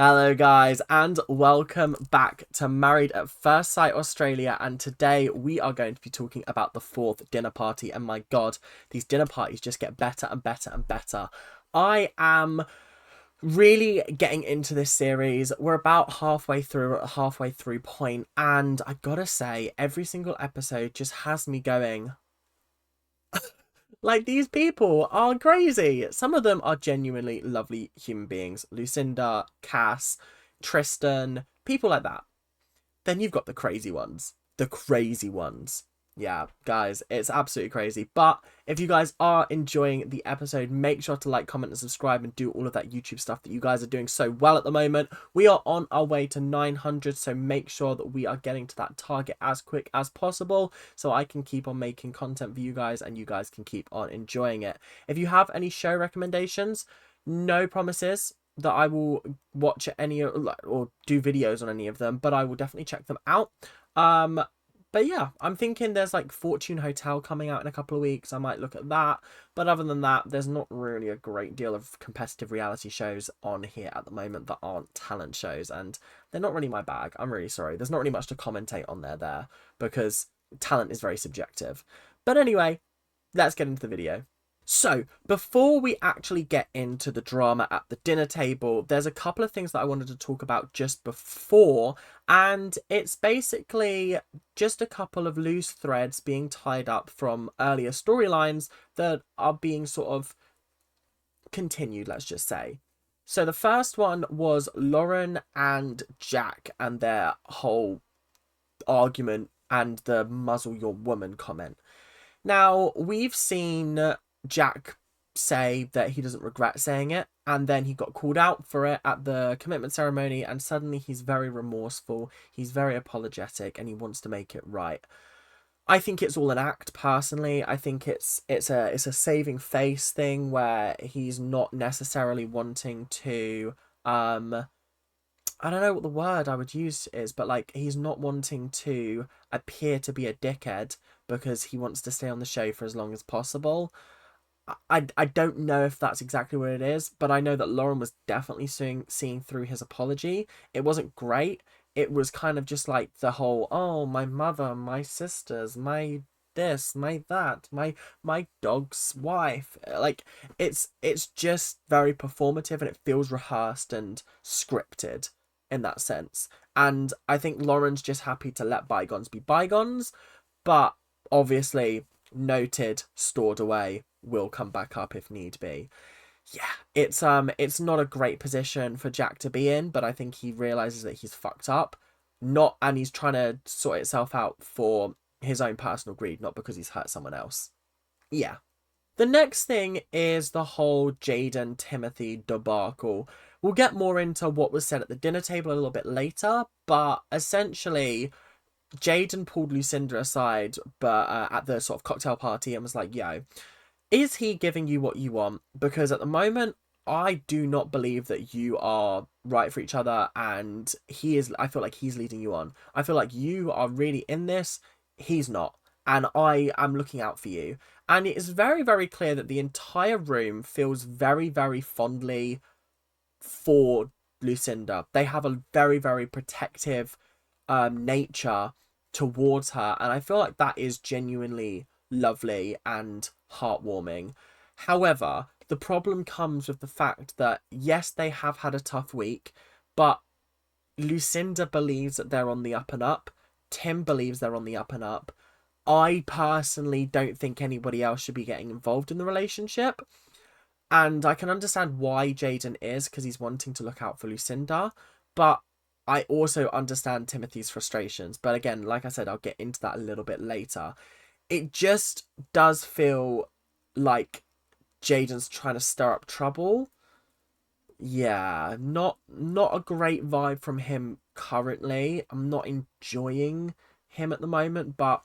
Hello guys and welcome back to Married at First Sight Australia, and today we are going to be talking about the fourth dinner party. And my god, these dinner parties just get better and better and better. I am really getting into this series. We're about halfway through point, and I gotta say every single episode just has me going, like, these people are crazy. Some of them are genuinely lovely human beings. Lucinda, Cass, Tristan, people like that. Then you've got the crazy ones. The crazy ones. Yeah, guys, it's absolutely crazy. But if you guys are enjoying the episode, make sure to like, comment, and subscribe, and do all of that YouTube stuff that you guys are doing so well at the moment. We are on our way to 900, so make sure that we are getting to that target as quick as possible so I can keep on making content for you guys and you guys can keep on enjoying it. If you have any show recommendations, no promises that I will watch any or do videos on any of them, but I will definitely check them out. But yeah, I'm thinking there's like Fortune Hotel coming out in a couple of weeks. I might look at that. But other than that, there's not really a great deal of competitive reality shows on here at the moment that aren't talent shows, and they're not really my bag. I'm really sorry. There's not really much to commentate on there because talent is very subjective. But anyway, let's get into the video. So, before we actually get into the drama at the dinner table, there's a couple of things that I wanted to talk about just before, and it's basically just a couple of loose threads being tied up from earlier storylines that are being sort of continued, let's just say. So, the first one was Lauren and Jack and their whole argument and the muzzle your woman comment. Now, we've seen Jack say that he doesn't regret saying it, and then he got called out for it at the commitment ceremony, and suddenly he's very remorseful, he's very apologetic, and he wants to make it right. I think it's all an act, personally. I think it's a saving face thing where he's not necessarily wanting to I don't know what the word I would use is, but like, he's not wanting to appear to be a dickhead because he wants to stay on the show for as long as possible. I don't know if that's exactly what it is, but I know that Lauren was definitely seeing through his apology. It wasn't great. It was kind of just like the whole, oh, my mother, my sisters, my this, my that, my dog's wife. Like, it's just very performative, and it feels rehearsed and scripted in that sense. And I think Lauren's just happy to let bygones be bygones, but obviously noted, stored away, will come back up if need be. Yeah, it's not a great position for Jack to be in, but I think he realizes that he's fucked up, and he's trying to sort itself out for his own personal greed, not because he's hurt someone else. Yeah. The next thing is the whole Jade and Timothy debacle. We'll get more into what was said at the dinner table a little bit later, but essentially Jaden pulled Lucinda aside, but at the sort of cocktail party, and was like, yo, is he giving you what you want? Because at the moment, I do not believe that you are right for each other, and I feel like he's leading you on. I feel like you are really in this, he's not. And I am looking out for you. And it is very, very clear that the entire room feels very, very fondly for Lucinda. They have a very, very protective nature towards her, and I feel like that is genuinely lovely and heartwarming. However, the problem comes with the fact that yes, they have had a tough week, but Lucinda believes that they're on the up and up. Tim believes they're on the up and up. I personally don't think anybody else should be getting involved in the relationship. And I can understand why Jaden is, because he's wanting to look out for Lucinda. But I also understand Timothy's frustrations. But again, like I said, I'll get into that a little bit later. It just does feel like Jaden's trying to stir up trouble. Yeah, not a great vibe from him currently. I'm not enjoying him at the moment, but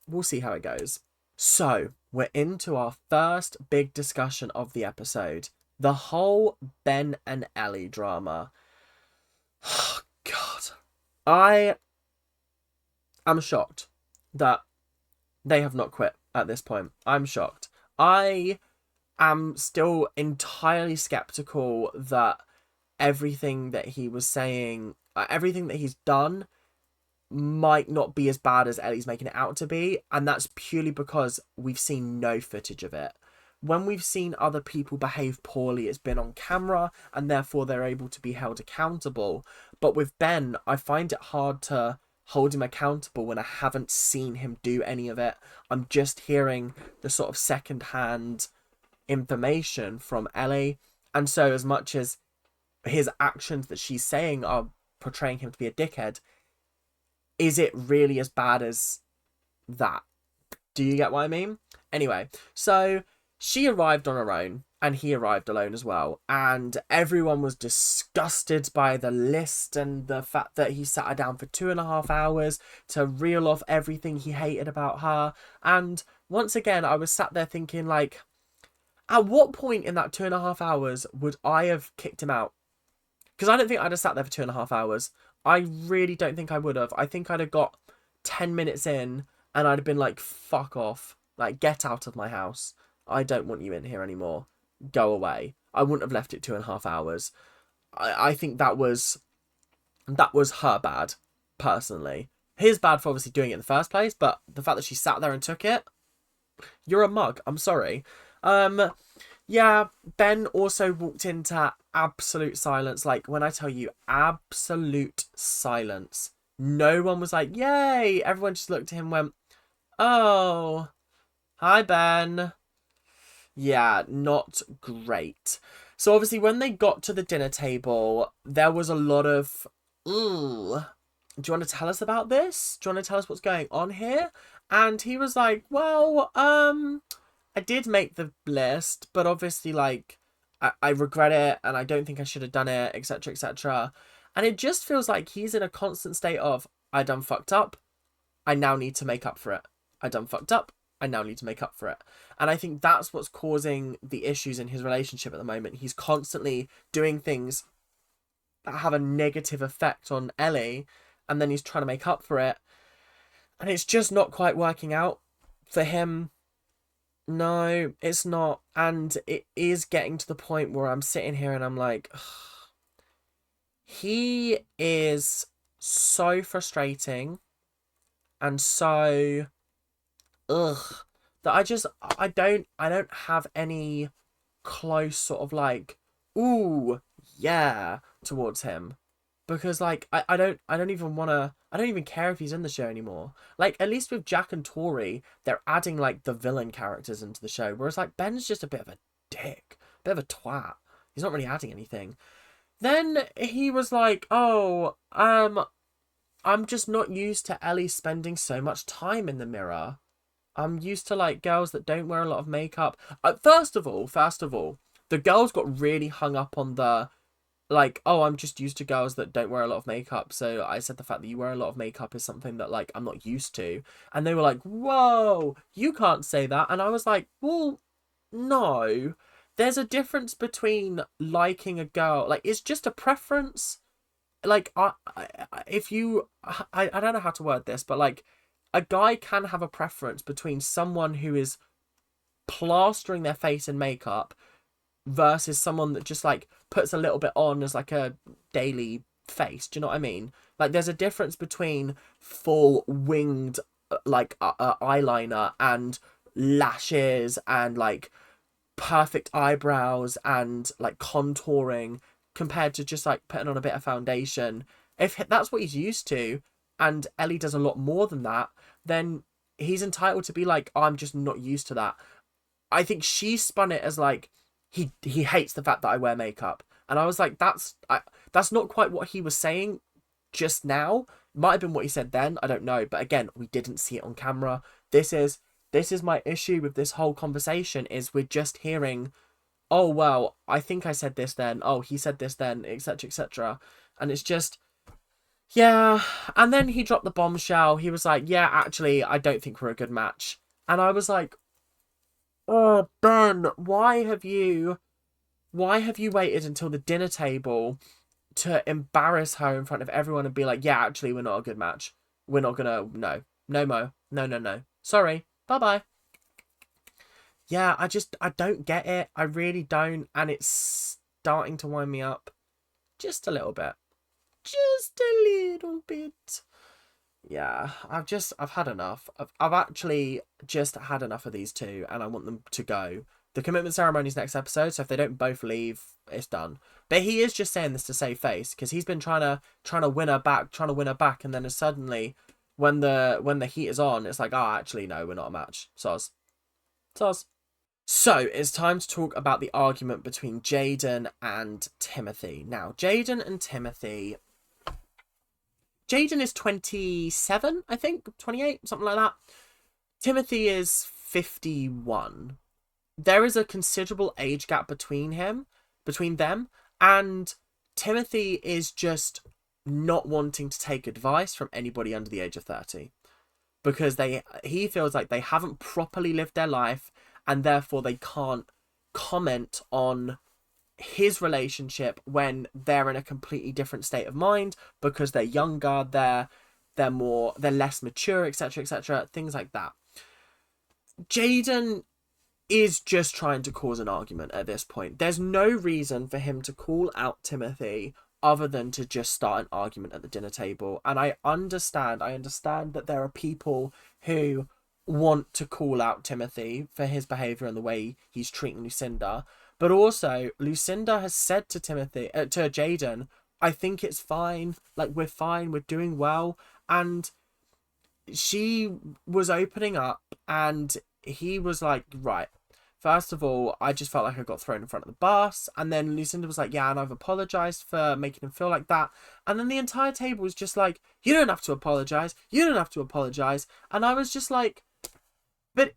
we'll see how it goes. So, we're into our first big discussion of the episode. The whole Ben and Ellie drama. Oh, God. I am shocked that they have not quit at this point. I'm shocked. I am still entirely skeptical that everything that he was saying, everything that he's done might not be as bad as Ellie's making it out to be, and that's purely because we've seen no footage of it. When we've seen other people behave poorly, it's been on camera, and therefore they're able to be held accountable. But with Ben, I find it hard to hold him accountable when I haven't seen him do any of it. I'm just hearing the sort of second-hand information from Ellie, and so as much as his actions that she's saying are portraying him to be a dickhead, is it really as bad as that? Do you get what I mean? Anyway, so she arrived on her own and he arrived alone as well. And everyone was disgusted by the list and the fact that he sat her down for 2.5 hours to reel off everything he hated about her. And once again, I was sat there thinking, like, at what point in that 2.5 hours would I have kicked him out? Because I don't think I'd have sat there for 2.5 hours. I really don't think I would have. I think I'd have got 10 minutes in and I'd have been like, fuck off. Like, get out of my house. I don't want you in here anymore. Go away. I wouldn't have left it 2.5 hours. I think that was her bad, personally. His bad for obviously doing it in the first place, but the fact that she sat there and took it, you're a mug. I'm sorry. Yeah, Ben also walked into absolute silence. Like, when I tell you absolute silence, no one was like, yay! Everyone just looked at him and went, oh, hi, Ben. Yeah, not great. So obviously when they got to the dinner table, there was a lot of, ooh, do you want to tell us about this? Do you want to tell us what's going on here? And he was like, well, I did make the list, but obviously, like, I regret it, and I don't think I should have done it, etc., etc. And it just feels like he's in a constant state of, I done fucked up, I now need to make up for it. I done fucked up, I now need to make up for it. And I think that's what's causing the issues in his relationship at the moment. He's constantly doing things that have a negative effect on Ellie, and then he's trying to make up for it. And it's just not quite working out for him. No, it's not. And it is getting to the point where I'm sitting here and I'm like, ugh. He is so frustrating and so ugh, that I don't have any close sort of like, ooh, yeah, towards him. Because, like, I don't even care if he's in the show anymore. Like, at least with Jack and Tori, they're adding, like, the villain characters into the show. Whereas, like, Ben's just a bit of a dick. A bit of a twat. He's not really adding anything. Then he was like, oh, I'm just not used to Ellie spending so much time in the mirror. I'm used to, like, girls that don't wear a lot of makeup. First of all, the girls got really hung up on the, like, oh, I'm just used to girls that don't wear a lot of makeup. So I said the fact that you wear a lot of makeup is something that, like, I'm not used to. And they were like, whoa, you can't say that. And I was like, well, no. There's a difference between liking a girl. Like, it's just a preference. Like, if you... I don't know how to word this, but, like, a guy can have a preference between someone who is plastering their face in makeup versus someone that just, like, puts a little bit on as, like, a daily face. Do you know what I mean? Like, there's a difference between full winged, like, eyeliner and lashes and, like, perfect eyebrows and, like, contouring compared to just, like, putting on a bit of foundation. If that's what he's used to, and Ellie does a lot more than that, then he's entitled to be like, oh, I'm just not used to that. I think she spun it as, like, he hates the fact that I wear makeup. And I was like, that's not quite what he was saying just now. Might have been what he said then, I don't know. But again, we didn't see it on camera. This is my issue with this whole conversation, is we're just hearing, oh, well, I think I said this then. Oh, he said this then, etc., etc. And it's just, yeah. And then he dropped the bombshell. He was like, yeah, actually, I don't think we're a good match. And I was like, oh, Ben, why have you waited until the dinner table to embarrass her in front of everyone and be like, yeah, actually, we're not a good match. We're not gonna, no more. No. Sorry. Bye-bye. Yeah, I don't get it. I really don't. And it's starting to wind me up. Just a little bit. Just a little bit. Yeah, I've had enough. I've actually just had enough of these two, and I want them to go. The commitment ceremony's next episode, so if they don't both leave, it's done. But he is just saying this to save face, because he's been trying to win her back, and then suddenly, when the heat is on, it's like, oh, actually, no, we're not a match. Soz. So, it's time to talk about the argument between Jaden and Timothy. Now, Jaden and Timothy... Jaden is 27, I think, 28, something like that. Timothy is 51. There is a considerable age gap between them, and Timothy is just not wanting to take advice from anybody under the age of 30, because he feels like they haven't properly lived their life, and therefore they can't comment on his relationship when they're in a completely different state of mind, because they're younger, they're less mature, etc., things like that. Jaden is just trying to cause an argument at this point. There's no reason for him to call out Timothy other than to just start an argument at the dinner table. And I understand that there are people who want to call out Timothy for his behaviour and the way he's treating Lucinda. But also, Lucinda has said to Jaden, I think it's fine. Like, we're fine. We're doing well. And she was opening up, and he was like, right, first of all, I just felt like I got thrown in front of the bus. And then Lucinda was like, yeah, and I've apologized for making him feel like that. And then the entire table was just like, you don't have to apologize. You don't have to apologize. And I was just like, but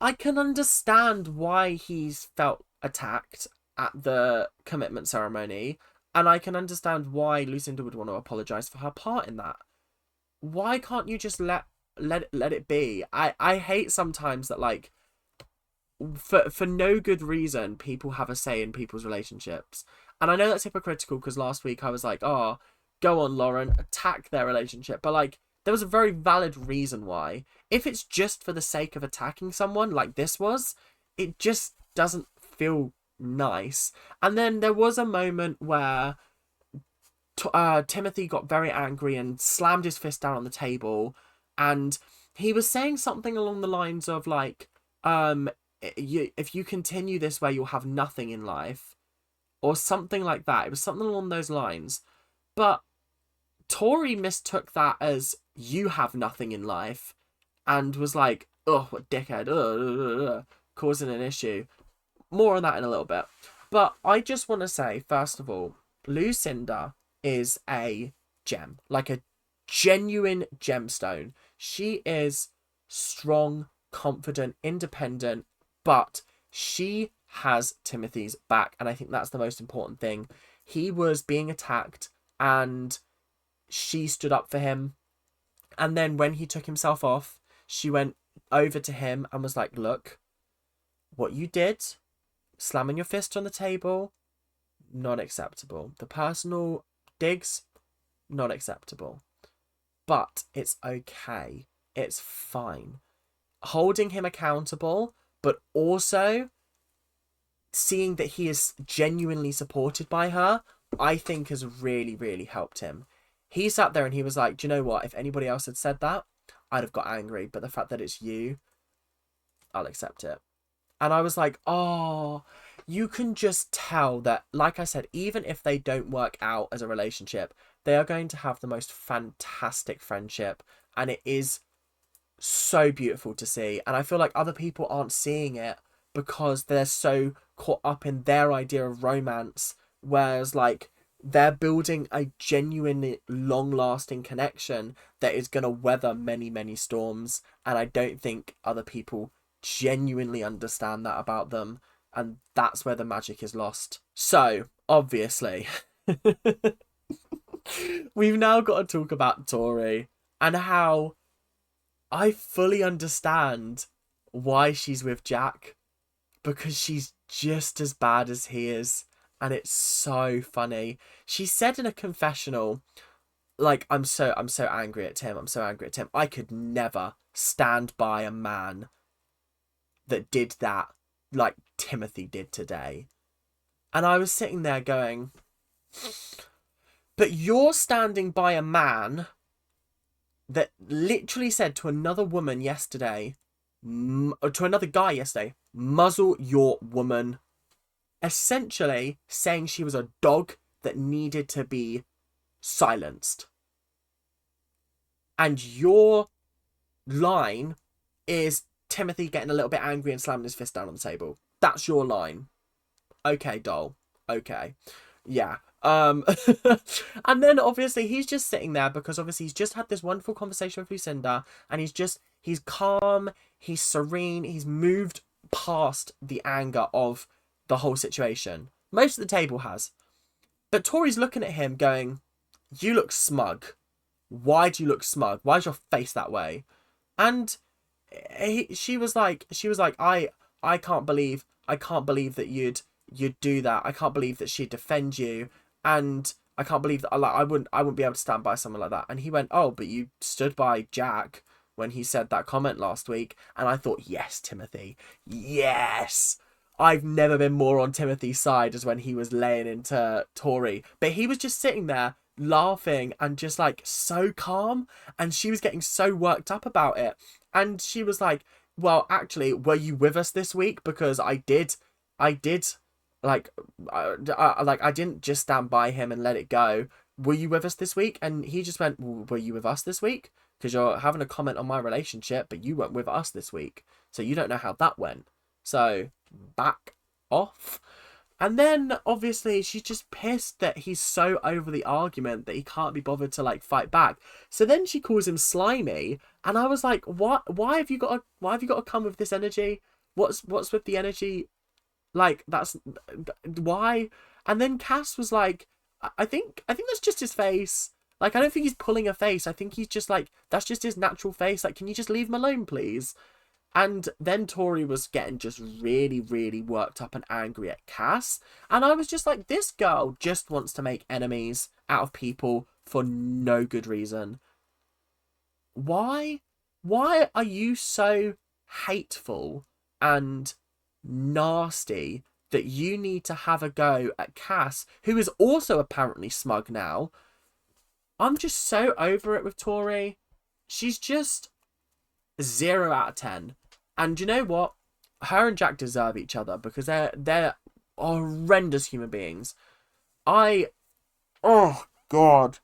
I can understand why he's felt attacked at the commitment ceremony. And I can understand why Lucinda would want to apologize for her part in that. Why can't you just let it be? I hate sometimes that, like, for no good reason, people have a say in people's relationships. And I know that's hypocritical, because last week I was like, oh, go on, Lauren, attack their relationship. But, like, there was a very valid reason why. If it's just for the sake of attacking someone, like this was, it just doesn't feel nice. And then there was a moment where Timothy got very angry and slammed his fist down on the table, and he was saying something along the lines of, like, if you continue this way, you'll have nothing in life, or something like that. It was something along those lines. But Tori mistook that as, you have nothing in life, and was like, oh, what dickhead, causing an issue. More on that in a little bit. But I just want to say, first of all, Lucinda is a gem, like a genuine gemstone. She is strong, confident, independent, but she has Timothy's back, and I think that's the most important thing. He was being attacked, and she stood up for him. And then when he took himself off, she went over to him and was like, look, what you did, slamming your fist on the table, not acceptable. The personal digs, not acceptable. But it's okay. It's fine. Holding him accountable, but also seeing that he is genuinely supported by her, I think has really, really helped him. He sat there and he was like, do you know what? If anybody else had said that, I'd have got angry. But the fact that it's you, I'll accept it. And I was like, oh, you can just tell that, like I said, even if they don't work out as a relationship, they are going to have the most fantastic friendship. And it is so beautiful to see. And I feel like other people aren't seeing it because they're so caught up in their idea of romance. Whereas, like, they're building a genuinely long-lasting connection that is going to weather many, many storms. And I don't think other people genuinely understand that about them. And that's where the magic is lost. So, obviously, we've now got to talk about Tori and how I fully understand why she's with Jack. Because she's just as bad as he is. And it's so funny. She said in a confessional, like, I'm so angry at Tim. I'm so angry at Tim. I could never stand by a man that did that like Timothy did today. And I was sitting there going, But you're standing by a man that literally said to another woman yesterday, or to another guy yesterday, muzzle your woman. Essentially saying she was a dog that needed to be silenced. And your line is Timothy getting a little bit angry and slamming his fist down on the table. That's your line. Okay, doll. Okay. Yeah. And then obviously he's just sitting there because obviously he's just had this wonderful conversation with Lucinda, and he's calm, he's serene, he's moved past the anger of the whole situation. Most of the table has. But Tori's looking at him going, you look smug. Why do you look smug? Why is your face that way? And she was like, I can't believe that you'd do that. I can't believe that she'd defend you, and I can't believe that I wouldn't be able to stand by someone like that. And he went, oh, but you stood by Jack when he said that comment last week. And I thought, yes, Timothy, yes. I've never been more on Timothy's side as when he was laying into Tori. But he was just sitting there laughing and just like so calm, and she was getting so worked up about it. And she was like, well, actually, were you with us this week? Because I did like I didn't just stand by him and let it go. Were you with us this week? And he just went, well, were you with us this week? Because you're having a comment on my relationship, but you weren't with us this week, so you don't know how that went. So back off. And then obviously she's just pissed that he's so over the argument that he can't be bothered to like fight back. So then she calls him slimy, and I was like, what? Why have you got to come with this energy? What's with the energy? Like, that's why. And then Cass was like, I think that's just his face. Like, I don't think he's pulling a face. I think he's just like, that's just his natural face. Like, can you just leave him alone, please? And then Tori was getting just really, really worked up and angry at Cass. And I was just like, this girl just wants to make enemies out of people for no good reason. Why? Why are you so hateful and nasty that you need to have a go at Cass, who is also apparently smug now? I'm just so over it with Tori. She's just 0 out of 10. And you know what? Her and Jack deserve each other because they're horrendous human beings. Oh God.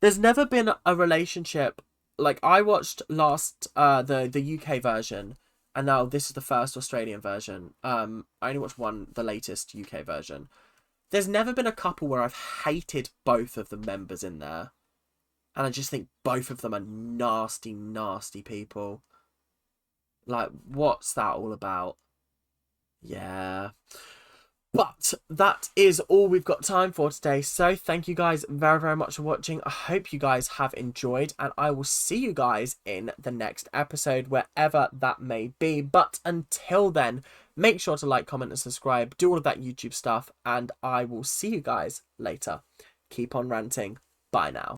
There's never been a relationship like I watched last the UK version, and now this is the first Australian version. I only watched the latest UK version. There's never been a couple where I've hated both of the members in there. And I just think both of them are nasty, nasty people. Like, what's that all about? Yeah. But that is all we've got time for today. So thank you guys very, very much for watching. I hope you guys have enjoyed, and I will see you guys in the next episode, wherever that may be. But until then, make sure to like, comment, and subscribe. Do all of that YouTube stuff, and I will see you guys later. Keep on ranting. Bye now.